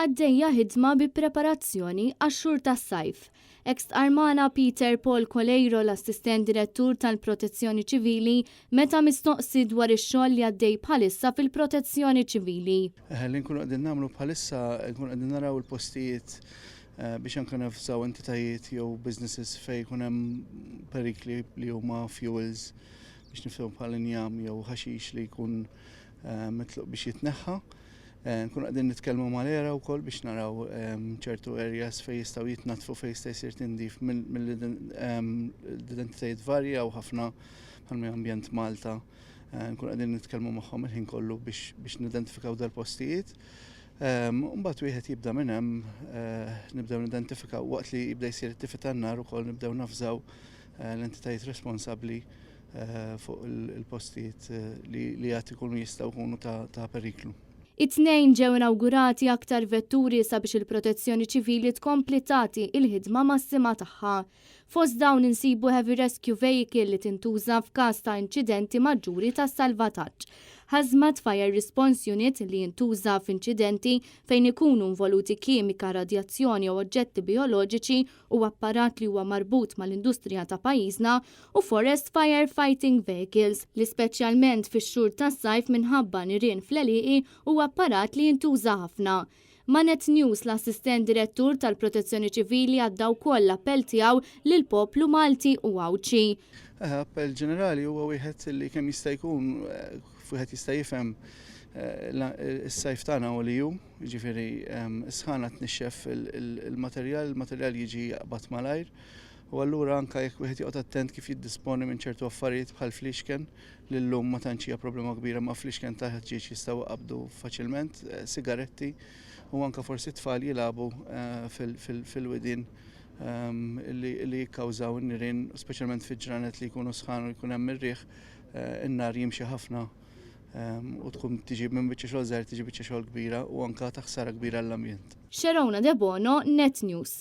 għaddejja ħidma bi preparazzjoni għax-xhur tas-sajf. Ex-Armana Peter Paul Colejro, l-assistent direttur tal-Protezzjoni Ċivili, meta mistoqsi dwar ix-xogħol li għaddej bħalissa fil-Protezzjoni Ċivili. Li nkunu qegħdin nagħmlu bħalissa nkunu qegħdin naraw il-postijiet biex anke nafżaw entitajiet jew businesses fejn jkun hemm perikli li huma fuels biex nifhmu bħal injam jew ħaxix li jkun mitluq biex jitneħħa. Nkunu qegħdin nitkellmu mal-era wkoll biex naraw ċertu areas fejn jistgħu jitnatfu fejn jista' jsir tindif mill-identitajiet varja u ħafna bħal-ambjent Malta. Nkunu qegħdin nitkellmu magħhom il-ħin kollu biex nidentifikaw dal-postijiet. Mbagħad wieħed jibda minn hemm nibdew nidentifikaw waqt li jibda jsir it-tifi tan-nar ukoll nibdew nafżaw l-entitajiet responsabbli fuq il-postijiet li qed ikunu jistgħu jkunu ta' periklu. It-tnejn ġew inawgurati aktar vetturi sabiex il-Protezzjoni Ċivili tkompli tagħti il-ħidma massima tagħha. Fost dawn insibu Heavy Rescue Vehicle li tintuża f'każ ta' inċidenti maġġuri ta' salvataġġ. Hazmat Fire Response Unit li jintuża f'inċidenti fejn ikunu involuti kimika, radjazzjoni u oġġetti bioloġiċi u apparat li huwa marbut mal-industrija ta' pajjiżna u Forest Fire Fighting Vehicles li speċjalment fix-xhur tas-sajf minħabba nirien fl-għelieqi u apparat li jintuża ħafna. Manet News, l-assistent direttur tal-Protezzjoni Ċivili, għadda wkoll l-appell tiegħu lill-poplu Malti u Awċi. Appell ġenerali huwa wieħed li kemm jista' jkun wieħed jista' jifhem is-sajf tagħna u li hu, jiġifieri is-sħana tnixxef il-materjal jiġi jaqbad malajr. U allura anke jekk wieħed joqgħod attent kif jiddisponi minn ċertu affarijiet bħal fliexken li llum ma tantx hija problema kbira ma' fliexken ta' ħaġġieġ jistgħu qabdu faċilment, sigaretti u anke forsi tfal jilagħbu fil-widien li jikkawżaw in-nirien, speċjalment fiġranet li jkunu sħan u jkun hemm ir-riħ, in-nar jimxi ħafna u tkun tiġi minn biċċa xogħol żgħar tiġi biċċa xogħol kbira u anke ta' ħsara kbira għall-ambjent. Xerona De Bono, Net News.